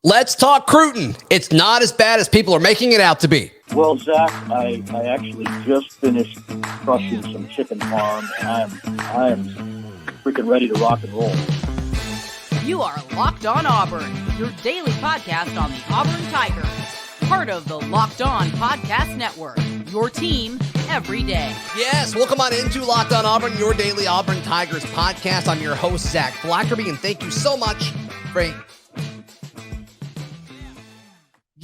Let's talk Cruton. It's not as bad as people are making it out to be. Well, Zach, I actually just finished crushing some chicken farm. I am freaking ready to rock and roll. You are Locked On Auburn, your daily podcast on the Auburn Tigers. Part of the Locked On Podcast Network, your team every day. Yes, welcome on into Locked On Auburn, your daily Auburn Tigers podcast. I'm your host, Zac Blackerby, and thank you so much for...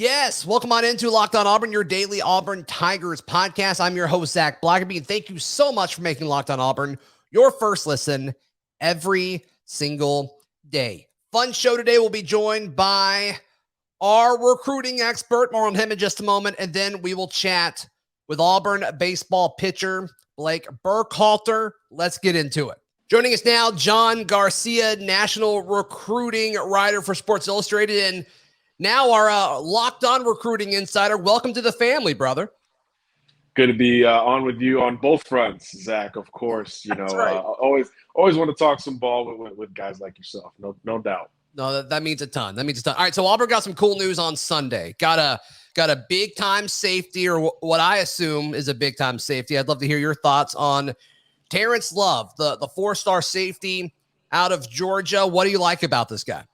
Yes, welcome on into Locked On Auburn, your daily Auburn Tigers podcast. I'm your host, Zac Blackerby, and thank you so much for making Locked On Auburn your first listen every single day. Fun show today. We'll be joined by our recruiting expert. More on him in just a moment, and then we will chat with Auburn baseball pitcher Blake Burkhalter. Let's get into it. Joining us now, John Garcia, national recruiting writer for Sports Illustrated, and now our Locked On recruiting insider. Welcome to the family, brother. Good to be on with you on both fronts, Zach. Of course, you know, right. Always want to talk some ball with guys like yourself. No doubt. No, that means a ton. All right, so Auburn got some cool news on Sunday. Got a big time safety, or what I assume is a big time safety. I'd love to hear your thoughts on Terrance Love, the 4-star safety out of Georgia. What do you like about this guy?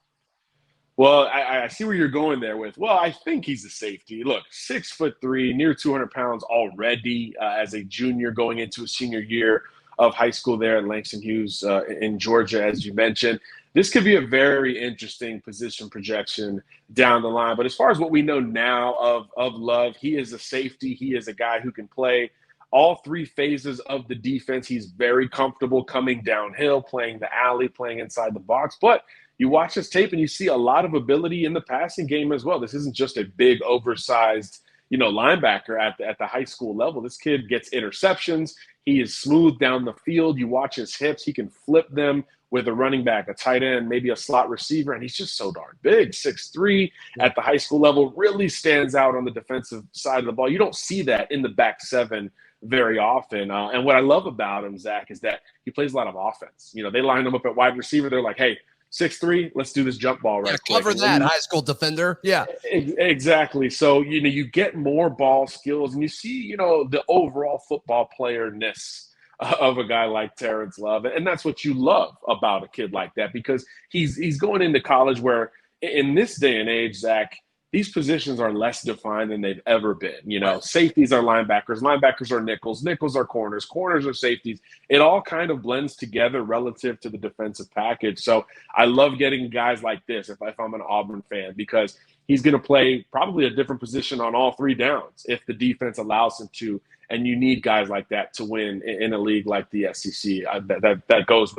Well, I see where you're going there with. Well, I think he's a safety. Look, 6'3", near 200 pounds already as a junior going into a senior year of high school there at Langston Hughes in Georgia, as you mentioned. This could be a very interesting position projection down the line. But as far as what we know now of Love, he is a safety. He is a guy who can play all three phases of the defense. He's very comfortable coming downhill, playing the alley, playing inside the box. But you watch his tape and you see a lot of ability in the passing game as well. This isn't just a big, oversized, linebacker at the high school level. This kid gets interceptions. He is smooth down the field. You watch his hips. He can flip them with a running back, a tight end, maybe a slot receiver, and he's just so darn big. 6'3" at the high school level, really stands out on the defensive side of the ball. You don't see that in the back seven very often. And what I love about him, Zach, is that he plays a lot of offense. They line him up at wide receiver. They're like, hey, 6'3", let's do this jump ball right quick. Cover that, high school defender. Yeah. Exactly. So, you get more ball skills and you see, the overall football player-ness of a guy like Terrance Love. And that's what you love about a kid like that, because he's going into college where in this day and age, Zach, these positions are less defined than they've ever been. Right. Safeties are linebackers are nickels are corners are safeties. It all kind of blends together relative to the defensive package. So I love getting guys like this if I'm an Auburn fan, because he's going to play probably a different position on all three downs if the defense allows him to. And you need guys like that to win in a league like the SEC. That goes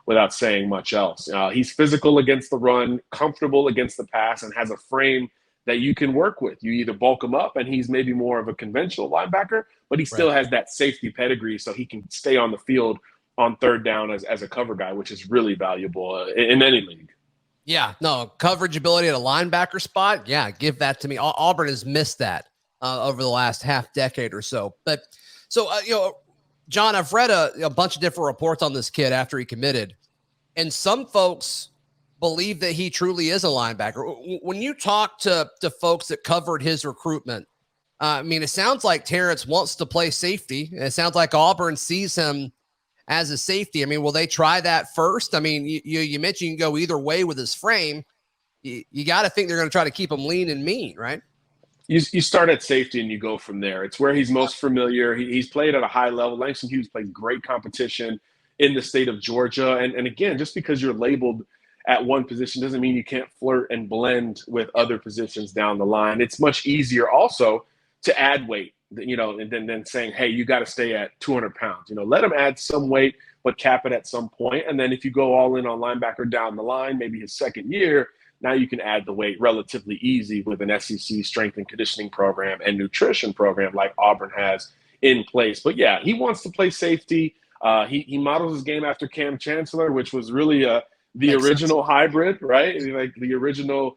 without saying much else. He's physical against the run, comfortable against the pass, and has a frame that you can work with. You either bulk him up and he's maybe more of a conventional linebacker, but he still has that safety pedigree, so he can stay on the field on third down as a cover guy, which is really valuable in any league. Yeah, no, coverage ability at a linebacker spot. Yeah, give that to me. Auburn has missed that over the last half decade or so. But John, I've read a bunch of different reports on this kid after he committed, and some folks believe that he truly is a linebacker. When you talk to folks that covered his recruitment, it sounds like Terrence wants to play safety. And it sounds like Auburn sees him as a safety. Will they try that first? You mentioned you can go either way with his frame. You got to think they're going to try to keep him lean and mean, right? You start at safety and you go from there. It's where he's most familiar. He's played at a high level. Langston Hughes played great competition in the state of Georgia. And again, just because you're labeled at one position doesn't mean you can't flirt and blend with other positions down the line. It's much easier also to add weight, and then saying, hey, you got to stay at 200 pounds. Let him add some weight, but cap it at some point. And then if you go all in on linebacker down the line, maybe his second year, now you can add the weight relatively easy with an SEC strength and conditioning program and nutrition program like Auburn has in place. But yeah, he wants to play safety. He models his game after Cam Chancellor, which was really the original hybrid, right? Like the original,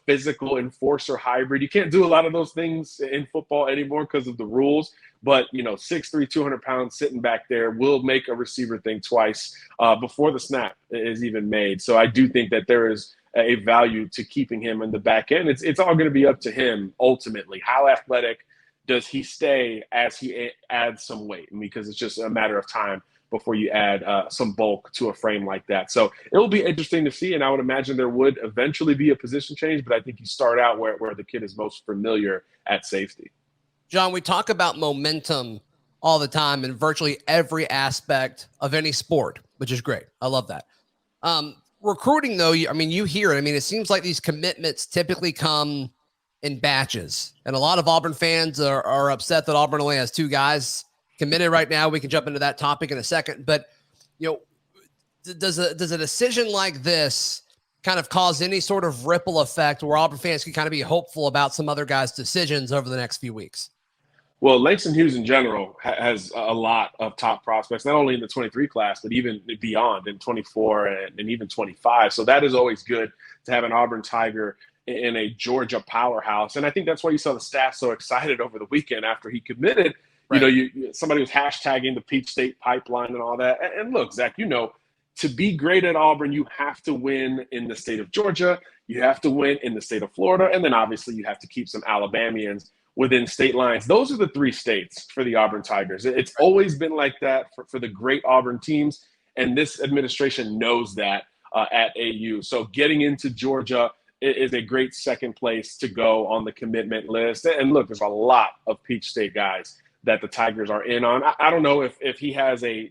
physical enforcer hybrid. You can't do a lot of those things in football anymore because of the rules. But, 6'3", 200 pounds sitting back there will make a receiver think twice before the snap is even made. So I do think that there is a value to keeping him in the back end. It's all going to be up to him ultimately. How athletic does he stay as he adds some weight? Because it's just a matter of time before you add some bulk to a frame like that. So it will be interesting to see, and I would imagine there would eventually be a position change, but I think you start out where the kid is most familiar at safety. John, we talk about momentum all the time in virtually every aspect of any sport, which is great. I love that. Recruiting, though, you hear it. It seems like these commitments typically come in batches, and a lot of Auburn fans are upset that Auburn only has 2 guys committed right now. We can jump into that topic in a second, but does a decision like this kind of cause any sort of ripple effect where Auburn fans can kind of be hopeful about some other guys' decisions over the next few weeks? Well, Langston Hughes in general has a lot of top prospects, not only in the 23 class, but even beyond in 24 and even 25. So that is always good to have an Auburn Tiger in a Georgia powerhouse. And I think that's why you saw the staff so excited over the weekend after he committed. Right. Somebody was hashtagging the Peach State pipeline and all that. And look, Zach, to be great at Auburn, you have to win in the state of Georgia. You have to win in the state of Florida. And then obviously you have to keep some Alabamians within state lines. Those are the 3 states for the Auburn Tigers. It's always been like that for the great Auburn teams. And this administration knows that at AU. So getting into Georgia is a great second place to go on the commitment list. And look, there's a lot of Peach State guys that the Tigers are in on. I don't know if he has a,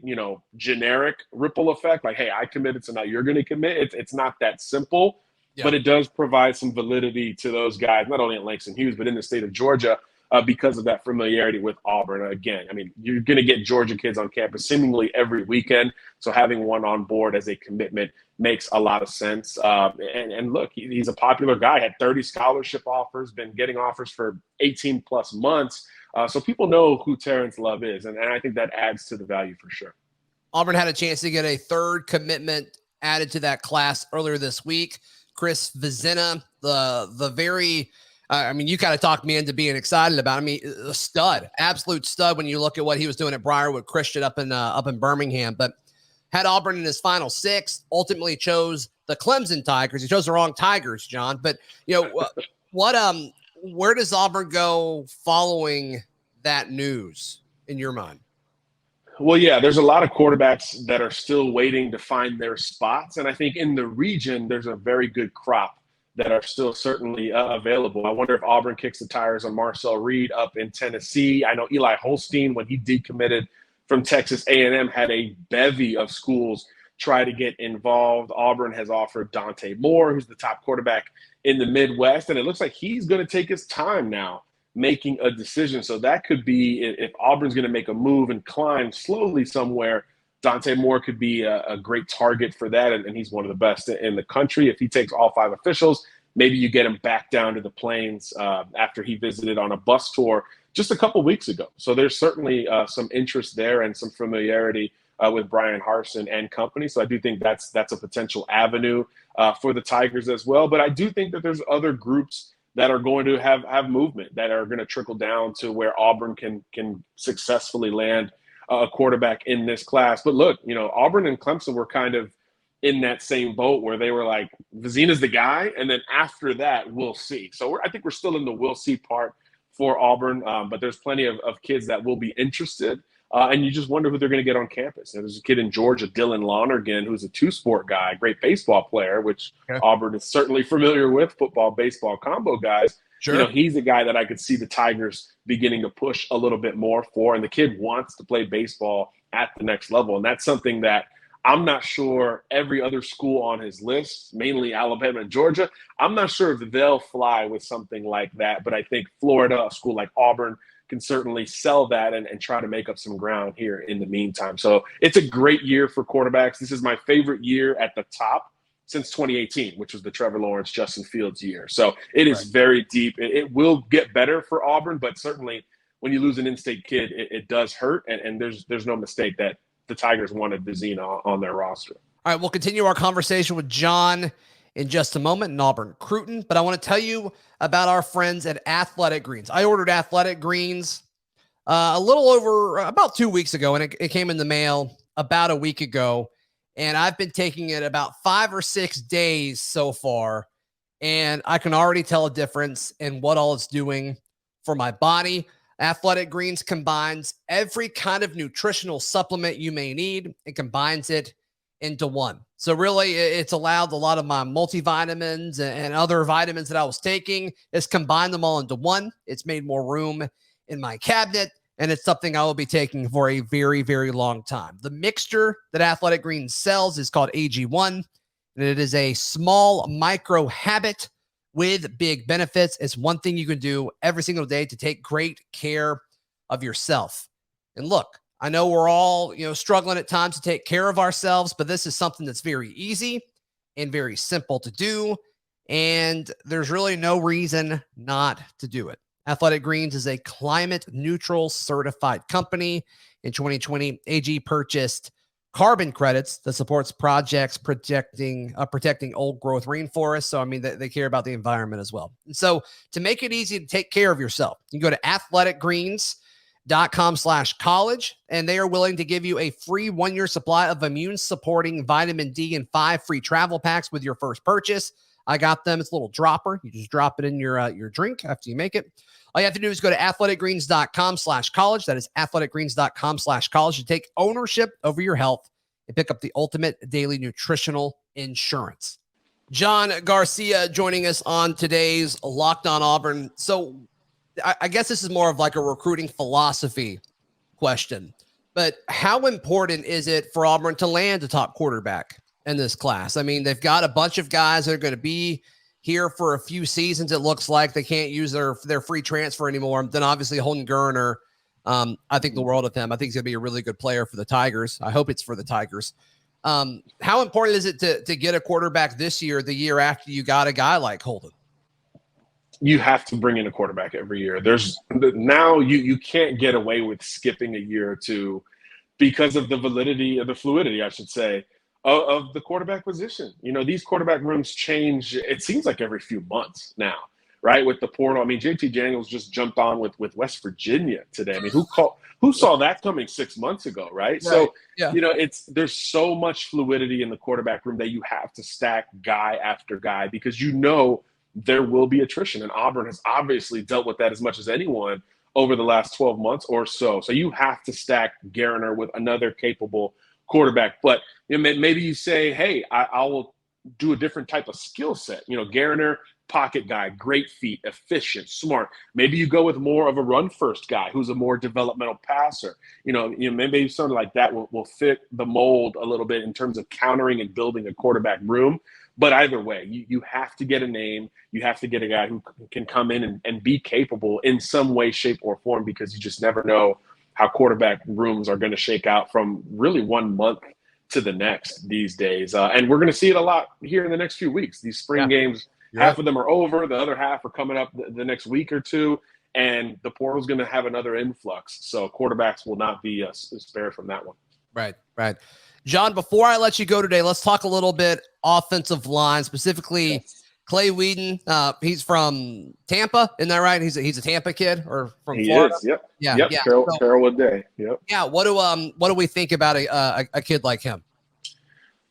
generic ripple effect, like, hey, I committed, so now you're going to commit. It's not that simple, but it does provide some validity to those guys, not only at Langston Hughes, but in the state of Georgia because of that familiarity with Auburn. Again, you're going to get Georgia kids on campus seemingly every weekend, so having one on board as a commitment makes a lot of sense. And look, he's a popular guy, had 30 scholarship offers, been getting offers for 18 plus months. So people know who Terrance Love is, and I think that adds to the value for sure. Auburn had a chance to get a 3rd commitment added to that class earlier this week. Chris Vizina, the very, you kind of talked me into being excited about him. A stud, absolute stud when you look at what he was doing at Briarwood Christian up in Birmingham, but had Auburn in his final 6, ultimately chose the Clemson Tigers. He chose the wrong Tigers, John, but where does Auburn go following that news in your mind? Well, yeah, there's a lot of quarterbacks that are still waiting to find their spots. And I think in the region, there's a very good crop that are still certainly available. I wonder if Auburn kicks the tires on Marcel Reed up in Tennessee. I know Eli Holstein, when he decommitted from Texas A&M, had a bevy of schools try to get involved. Auburn has offered Dante Moore, who's the top quarterback in the Midwest, and it looks like he's going to take his time now making a decision. So that could be, if Auburn's going to make a move and climb slowly somewhere, Dante Moore could be a great target for that, and he's one of the best in the country. If he takes all 5 officials, maybe you get him back down to the Plains after he visited on a bus tour just a couple weeks ago. So there's certainly some interest there and some familiarity with Brian Harsin and company. So I do think that's a potential avenue for the Tigers as well. But I do think that there's other groups that are going to have movement, that are going to trickle down to where Auburn can successfully land a quarterback in this class. But look, Auburn and Clemson were kind of in that same boat where they were like, Vizina's the guy, and then after that, we'll see. So I think we're still in the we'll see part for Auburn, but there's plenty of kids that will be interested. And you just wonder who they're going to get on campus. There's a kid in Georgia, Dylan Lonergan, who's a 2-sport guy, great baseball player, which Auburn is certainly familiar with, football, baseball combo guys. Sure. He's a guy that I could see the Tigers beginning to push a little bit more for. And the kid wants to play baseball at the next level. And that's something that I'm not sure every other school on his list, mainly Alabama and Georgia, I'm not sure if they'll fly with something like that. But I think Florida, a school like Auburn, can certainly sell that and try to make up some ground here in the meantime. So it's a great year for quarterbacks. This is my favorite year at the top since 2018, which was the Trevor Lawrence, Justin Fields year. So it is very deep. It will get better for Auburn, but certainly when you lose an in-state kid, it does hurt. And there's no mistake that the Tigers wanted Vizina on their roster. All right, we'll continue our conversation with John in just a moment in Auburn Cruton, but I want to tell you about our friends at Athletic Greens. I ordered Athletic Greens a little over about 2 weeks ago, and it came in the mail about a week ago. And I've been taking it about 5 or 6 days so far, and I can already tell a difference in what all it's doing for my body. Athletic Greens combines every kind of nutritional supplement you may need and combines it into one. So really, it's allowed a lot of my multivitamins and other vitamins that I was taking. It's combined them all into one. It's made more room in my cabinet, and it's something I will be taking for a very, very long time. The mixture that Athletic Greens sells is called AG1, and it is a small micro habit with big benefits. It's one thing you can do every single day to take great care of yourself. And look, I know we're all, struggling at times to take care of ourselves, but this is something that's very easy and very simple to do. And there's really no reason not to do it. Athletic Greens is a climate neutral certified company. In 2020, AG purchased carbon credits that supports projects protecting old growth rainforests. So, they care about the environment as well. And so to make it easy to take care of yourself, you can go to athleticgreens.com/college, and they are willing to give you a free 1-year supply of immune supporting vitamin D and 5 free travel packs with your first purchase. I got them. It's a little dropper. You just drop it in your drink after you make it. All you have to do is go to athleticgreens.com/college. That is athleticgreens.com/college to take ownership over your health and pick up the ultimate daily nutritional insurance. John Garcia joining us on today's Locked On Auburn. So I guess this is more of like a recruiting philosophy question, but how important is it for Auburn to land a top quarterback in this class? They've got a bunch of guys that are going to be here for a few seasons. It looks like they can't use their free transfer anymore. Then obviously Holden Geriner, I think the world of him. I think he's going to be a really good player for the Tigers. I hope it's for the Tigers. How important is it to get a quarterback this year, the year after you got a guy like Holden? You have to bring in a quarterback every year. Now you can't get away with skipping a year or two because of the fluidity, I should say, of the quarterback position. These quarterback rooms change, it seems like every few months now, right? With the portal. JT Daniels just jumped on with West Virginia today. Who saw that coming 6 months ago, right? So, yeah. There's so much fluidity in the quarterback room that you have to stack guy after guy because there will be attrition. And Auburn has obviously dealt with that as much as anyone over the last 12 months or so. So you have to stack Geriner with another capable quarterback. But maybe you say, hey, I will do a different type of skill set. Geriner, pocket guy, great feet, efficient, smart. Maybe you go with more of a run-first guy who's a more developmental passer. Maybe something like that will fit the mold a little bit in terms of countering and building a quarterback room. But either way, you have to get a name. You have to get a guy who can come in and be capable in some way, shape, or form because you just never know how quarterback rooms are going to shake out from really 1 month to the next these days. And we're going to see it a lot here in the next few weeks. These spring games, half of them are over. The other half are coming up the next week or two. And the portal is going to have another influx. So quarterbacks will not be spared from that one. Right. John, before I let you go today, let's talk a little bit offensive line, specifically Clay Wedin. He's from Tampa, isn't that right? He's a Tampa kid or from Florida? Is, yep. Yeah. Carrollwood Day. Yep. Yeah. What do we think about a kid like him?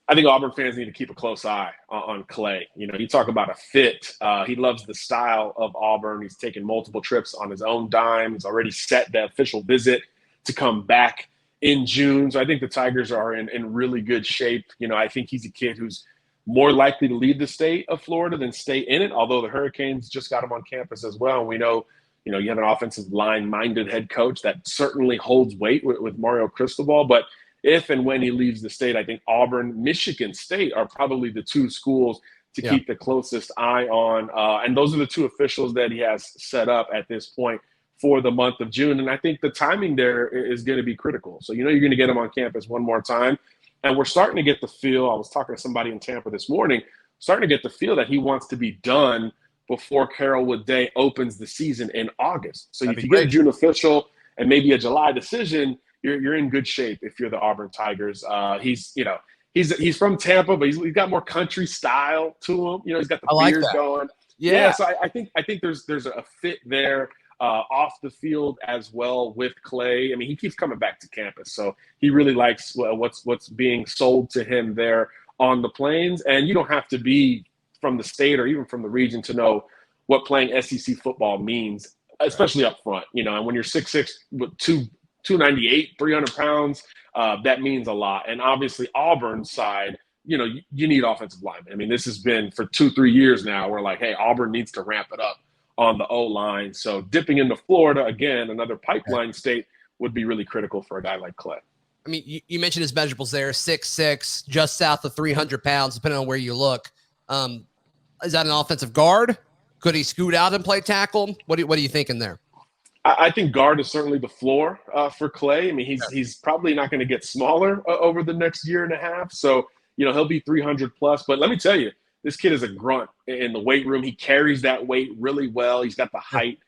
I think Auburn fans need to keep a close eye on Clay. You talk about a fit. He loves the style of Auburn. He's taken multiple trips on his own dime. He's already set the official visit to come back in June. So I think the Tigers are in really good shape. I think he's a kid who's more likely to leave the state of Florida than stay in it, although the Hurricanes just got him on campus as well. And we know, you have an offensive line-minded head coach that certainly holds weight with Mario Cristobal. But if and when he leaves the state, I think Auburn, Michigan State are probably the two schools to keep the closest eye on. And those are the two officials that he has set up at this point for the month of June. And I think the timing there is going to be critical. So, you're going to get him on campus one more time. And we're starting to get the feel, I was talking to somebody in Tampa this morning, starting to get the feel that he wants to be done before Carrollwood Day opens the season in August. So if you get a June official and maybe a July decision, you're in good shape if you're the Auburn Tigers. He's from Tampa, but he's got more country style to him. He's got the beard going. Yeah. So I think there's a fit there. off the field as well with Clay. I mean, he keeps coming back to campus, so he really likes what's being sold to him there on the Plains. And you don't have to be from the state or even from the region to know what playing SEC football means, especially up front. And when you're 6'6" with 298, 300 pounds, that means a lot. And obviously Auburn's side, you need offensive linemen. I mean, this has been for 2-3 years now. We're like, hey, Auburn needs to ramp it up on the O-line. So dipping into Florida, again, another pipeline state, would be really critical for a guy like Clay. I mean, you mentioned his measurables there, 6'6", just south of 300 pounds, depending on where you look. Is that an offensive guard? Could he scoot out and play tackle? What are you thinking there? I think guard is certainly the floor for Clay. I mean, he's probably not going to get smaller over the next year and a half. So, he'll be 300 plus. But let me tell you, this kid is a grunt in the weight room. He carries that weight really well. He's got the height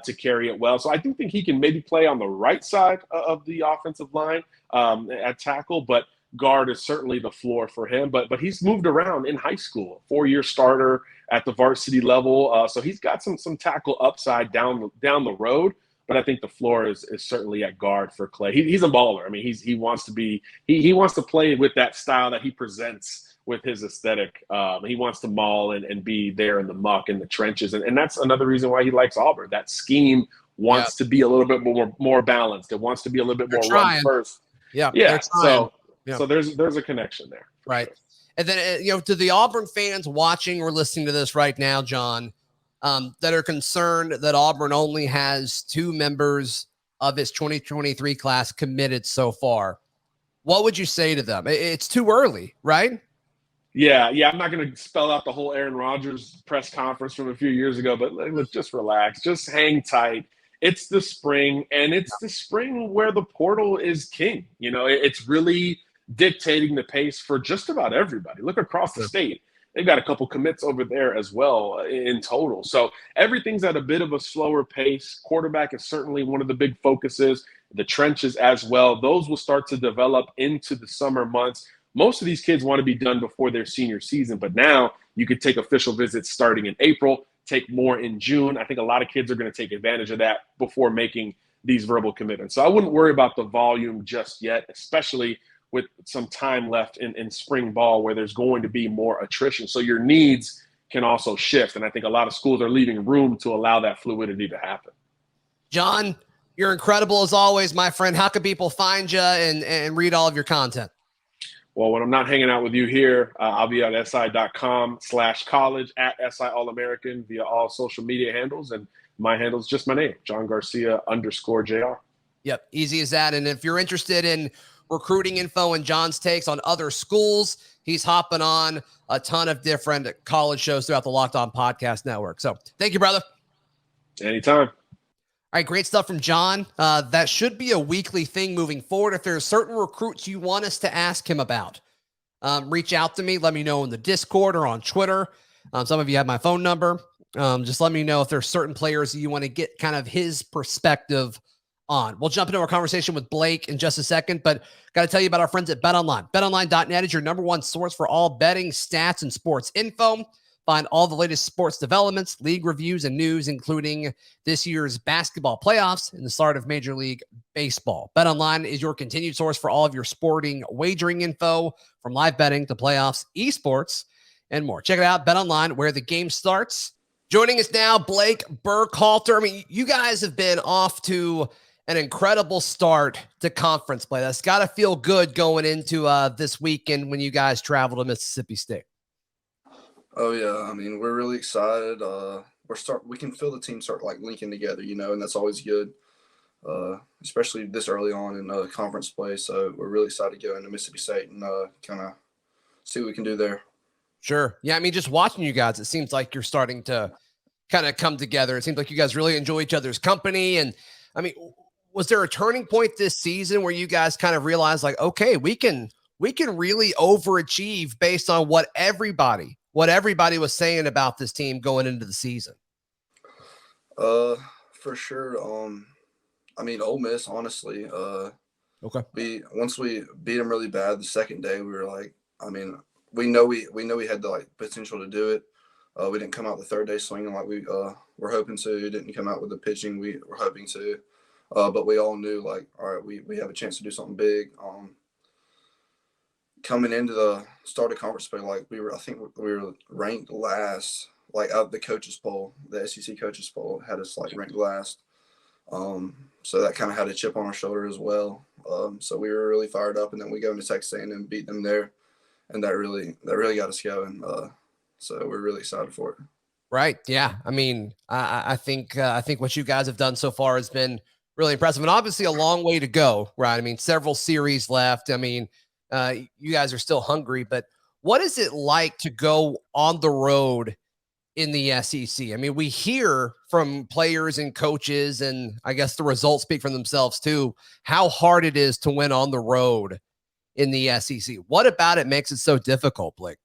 to carry it well. So I do think he can maybe play on the right side of the offensive line at tackle, but guard is certainly the floor for him. But he's moved around in high school, 4-year starter at the varsity level. So he's got some tackle upside down the road. But I think the floor is certainly at guard for Clay. He's a baller. I mean, he wants to be he wants to play with that style that he presents with his aesthetic. He wants to maul and be there in the muck, in the trenches. And that's another reason why he likes Auburn. That scheme wants to be a little bit more balanced. It wants to be a little bit more run first. Yeah. So there's a connection there. Right. And then, to the Auburn fans watching or listening to this right now, John, that are concerned that Auburn only has 2 members of its 2023 class committed so far, what would you say to them? It's too early, right? Yeah. I'm not going to spell out the whole Aaron Rodgers press conference from a few years ago, but let's just relax. Just hang tight. It's the spring, and it's the spring where the portal is king. It's really dictating the pace for just about everybody. Look across the state. They've got a couple commits over there as well in total. So everything's at a bit of a slower pace. Quarterback is certainly one of the big focuses. The trenches as well. Those will start to develop into the summer months. Most of these kids want to be done before their senior season, but now you could take official visits starting in April, take more in June. I think a lot of kids are going to take advantage of that before making these verbal commitments. So I wouldn't worry about the volume just yet, especially with some time left in spring ball where there's going to be more attrition. So your needs can also shift. And I think a lot of schools are leaving room to allow that fluidity to happen. John, you're incredible as always, my friend. How can people find you and read all of your content? Well, when I'm not hanging out with you here, I'll be at si.com/college at SI All-American via all social media handles. And my handle is just my name, John Garcia _JR. Yep. Easy as that. And if you're interested in recruiting info and John's takes on other schools, he's hopping on a ton of different college shows throughout the Locked On Podcast Network. So thank you, brother. Anytime. All right, great stuff from John. That should be a weekly thing moving forward. If there's certain recruits you want us to ask him about, reach out to me. Let me know in the Discord or on Twitter. Some of you have my phone number. Just let me know if there's certain players that you want to get kind of his perspective on. We'll jump into our conversation with Blake in just a second, but got to tell you about our friends at BetOnline. BetOnline.net is your number one source for all betting, stats, and sports info. Find all the latest sports developments, league reviews, and news, including this year's basketball playoffs and the start of Major League Baseball. BetOnline is your continued source for all of your sporting wagering info, from live betting to playoffs, esports, and more. Check it out, BetOnline, where the game starts. Joining us now, Blake Burkhalter. I mean, you guys have been off to an incredible start to conference play. That's got to feel good going into this weekend when you guys travel to Mississippi State. Oh yeah, I mean, we're really excited. We can feel the team start linking together, and that's always good, especially this early on in conference play. So we're really excited to go into Mississippi State and kind of see what we can do there. Sure. Yeah, I mean, just watching you guys, it seems like you're starting to kind of come together. It seems like you guys really enjoy each other's company. And I mean, was there a turning point this season where you guys kind of realized okay, we can really overachieve based on what everybody was saying about this team going into the season? For sure. I mean, Ole Miss, honestly, okay. Once we beat them really bad the second day, we were like, I mean, we know we had the potential to do it. We didn't come out the third day swinging like we were hoping to. Didn't come out with the pitching we were hoping to. But we all knew, like, all right, we have a chance to do something big. Coming into the start of conference play, like I think we were ranked last, like out of the coaches poll, the SEC coaches poll had us like ranked last. So that kind of had a chip on our shoulder as well. So we were really fired up, and then we go into Texas A&M and beat them there, and that really got us going. So we're really excited for it. Right. Yeah. I mean, I think what you guys have done so far has been really impressive, and obviously a long way to go. Right. I mean, several series left. I mean, you guys are still hungry, but what is it like to go on the road in the SEC? I mean, we hear from players and coaches, and I guess the results speak for themselves too, how hard it is to win on the road in the SEC. What about it makes it so difficult, Blake?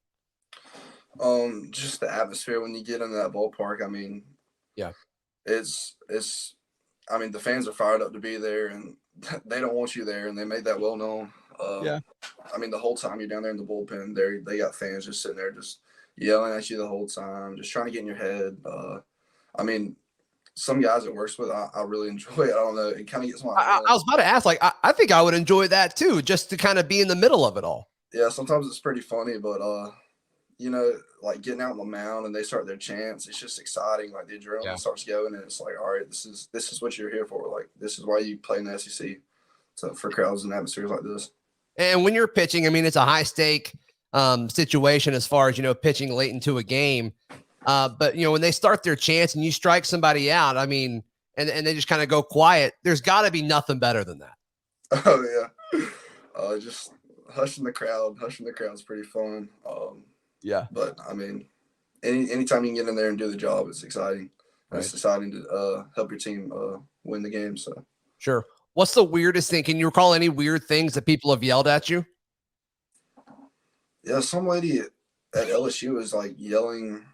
Just the atmosphere when you get into that ballpark. I mean, yeah, it's. I mean, the fans are fired up to be there, and they don't want you there, and they made that well known. I mean, the whole time you're down there in the bullpen, they got fans just sitting there, just yelling at you the whole time, just trying to get in your head. I mean, some guys it works with, I really enjoy it. I don't know. It kind of gets my. I was about to ask, like, I think I would enjoy that too, just to kind of be in the middle of it all. Yeah, sometimes it's pretty funny, but you know, like getting out on the mound and they start their chants, it's just exciting. Like the adrenaline starts going, and it's like, all right, this is what you're here for. Like, this is why you play in the SEC. So for crowds and atmospheres like this. And when you're pitching, I mean, it's a high stake situation as far as, you know, pitching late into a game. But, you know, when they start their chants and you strike somebody out, I mean, and they just kind of go quiet, there's got to be nothing better than that. Oh, yeah. Just hushing the crowd. Hushing the crowd is pretty fun. Yeah. But, I mean, anytime you can get in there and do the job, it's exciting. Right. It's exciting to help your team win the game. So sure. What's the weirdest thing? Can you recall any weird things that people have yelled at you? Yeah, some lady at LSU was like yelling.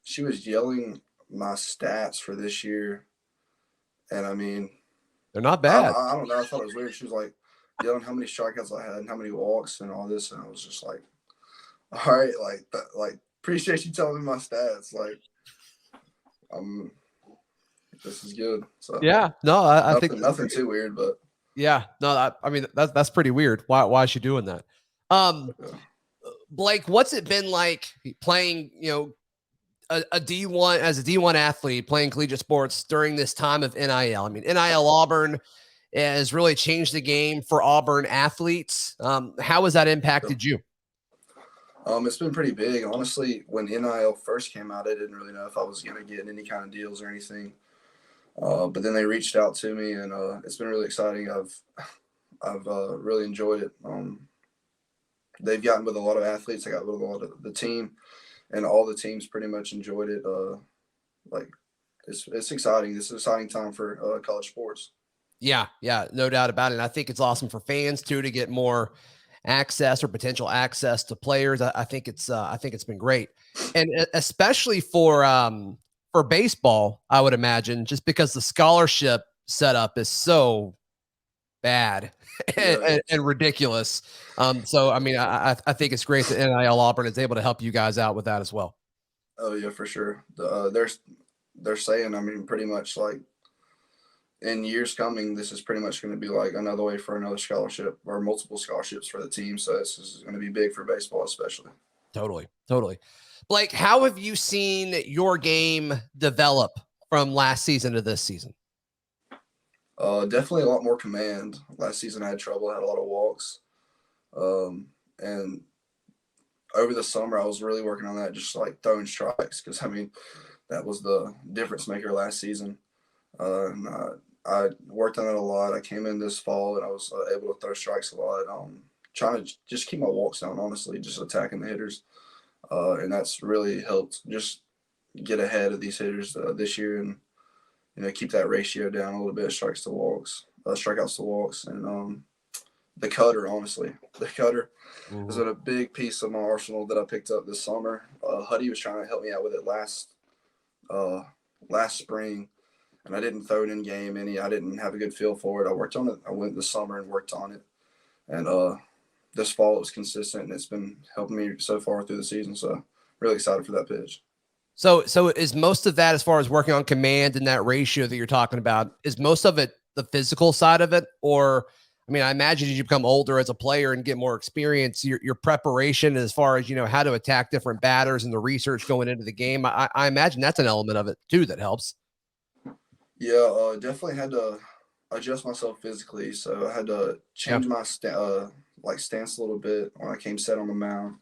She was yelling my stats for this year. And I mean, they're not bad. I don't know. I thought it was weird. She was like yelling how many strikeouts I had and how many walks and all this. And I was just like, all right, like appreciate you telling me my stats. Like, this is good. So yeah, no, I think nothing too weird, but yeah, no, I mean that's pretty weird. Why is she doing that? Blake, what's it been like playing, you know, a D1 as a D1 athlete playing collegiate sports during this time of NIL? I mean, NIL Auburn has really changed the game for Auburn athletes. How has that impacted you? It's been pretty big. Honestly, when NIL first came out, I didn't really know if I was going to get any kind of deals or anything. But then they reached out to me, and it's been really exciting. I've really enjoyed it. They've gotten with a lot of athletes. I got with a lot of the team, and all the teams pretty much enjoyed it. Like it's exciting. This is an exciting time for college sports. Yeah, no doubt about it. And I think it's awesome for fans too to get more access or potential access to players. I think it's been great, and especially for baseball, I would imagine, just because the scholarship setup is so bad and ridiculous. So I mean, I think it's great that NIL Auburn is able to help you guys out with that as well. Oh yeah, for sure. They're saying, I mean, pretty much like in years coming, this is pretty much going to be like another way for another scholarship or multiple scholarships for the team. So this is going to be big for baseball, especially. Totally. Blake, how have you seen your game develop from last season to this season? Definitely a lot more command. Last season I had trouble, I had a lot of walks. And over the summer I was really working on that, just like throwing strikes, because I mean that was the difference maker last season. And I worked on it a lot. I came in this fall and I was able to throw strikes a lot. Trying to just keep my walks down, honestly, just attacking the hitters. And that's really helped just get ahead of these hitters this year, and you know, keep that ratio down a little bit, strikeouts to walks, and the cutter. Honestly, the cutter has been a big piece of my arsenal that I picked up this summer. Huddy was trying to help me out with it last spring, and I didn't throw it in game any. I didn't have a good feel for it. I worked on it. I went this summer and worked on it, and this fall it was consistent, and it's been helping me so far through the season. So really excited for that pitch. So is most of that, as far as working on command and that ratio that you're talking about, is most of it the physical side of it? Or, I mean, I imagine as you become older as a player and get more experience, your preparation as far as, how to attack different batters and the research going into the game, I imagine that's an element of it too that helps. Yeah, definitely had to adjust myself physically. So I had to change my stance a little bit when I came set on the mound.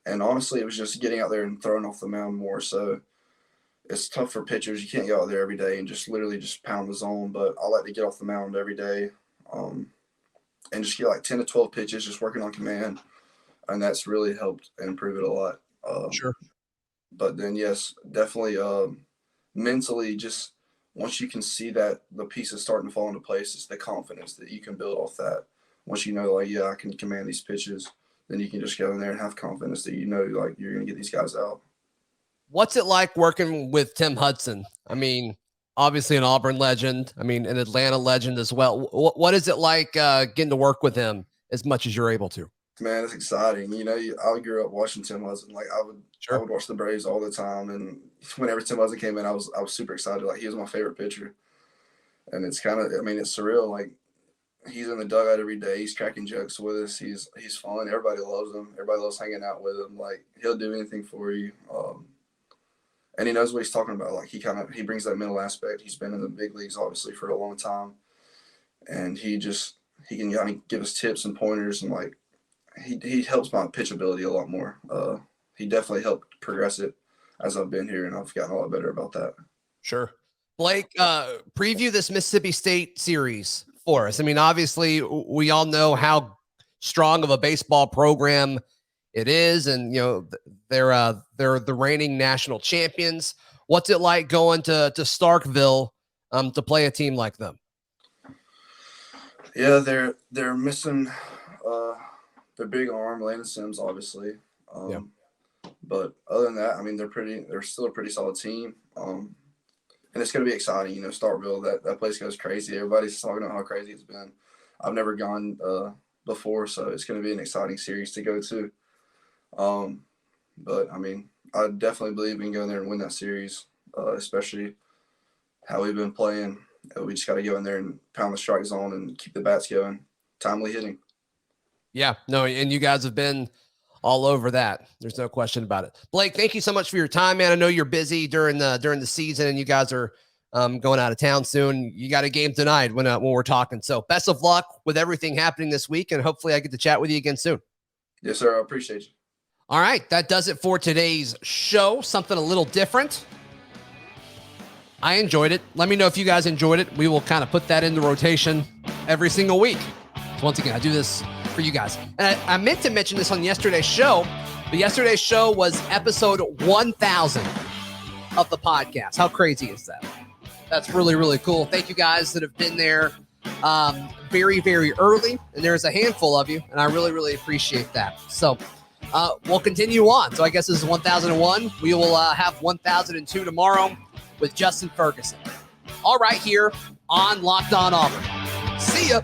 And honestly, it was just getting out there and throwing off the mound more. So it's tough for pitchers. You can't go out there every day and just literally just pound the zone. But I like to get off the mound every day and just get like 10 to 12 pitches, just working on command. And that's really helped improve it a lot. Sure. But then, yes, definitely mentally, just once you can see that the pieces starting to fall into place, it's the confidence that you can build off that. Once you know, like, yeah, I can command these pitches, then you can just go in there and have confidence that like, you're going to get these guys out. What's it like working with Tim Hudson? I mean, obviously an Auburn legend. I mean, an Atlanta legend as well. What is it like getting to work with him as much as you're able to? Man, it's exciting. I grew up watching Tim Hudson. Like, I would watch the Braves all the time. And whenever Tim Hudson came in, I was super excited. Like, he was my favorite pitcher. And it's kind of, it's surreal. Like, he's in the dugout every day. He's cracking jokes with us. He's fun. Everybody loves him. Everybody loves hanging out with him. Like, he'll do anything for you. And he knows what he's talking about. Like, he brings that mental aspect. He's been in the big leagues, obviously, for a long time. And he can kind of give us tips and pointers. And, like, he helps my pitch ability a lot more. He definitely helped progress it as I've been here, and I've gotten a lot better about that. Sure. Blake, preview this Mississippi State series for us. I mean, obviously, we all know how strong of a baseball program it is, and they're the reigning national champions. What's it like going to Starkville to play a team like them? Yeah, they're missing their big arm, Landon Sims, obviously. But other than that, they're still a pretty solid team. And it's going to be exciting, Starkville, that place goes crazy. Everybody's talking about how crazy it's been. I've never gone before, so it's going to be an exciting series to go to. But I definitely believe we can go in there and win that series, especially how we've been playing. We just got to go in there and pound the strike zone and keep the bats going. Timely hitting. Yeah, no, and you guys have been all over that. There's no question about it. Blake, thank you so much for your time, man. I know you're busy during the season, and you guys are going out of town soon. You got a game tonight when we're talking. So best of luck with everything happening this week, and hopefully I get to chat with you again soon. Yes, sir. I appreciate you. All right, that does it for today's show. Something a little different. I enjoyed it. Let me know if you guys enjoyed it. We will kind of put that in the rotation every single week. So once again, I do this for you guys. And I meant to mention this on yesterday's show, but yesterday's show was episode 1000 of the podcast. How crazy is that? That's really, really cool. Thank you guys that have been there very, very early. And there's a handful of you, and I really, really appreciate that. So we'll continue on. So I guess this is 1001. We will have 1002 tomorrow with Justin Ferguson. All right, here on Locked On Auburn. See ya.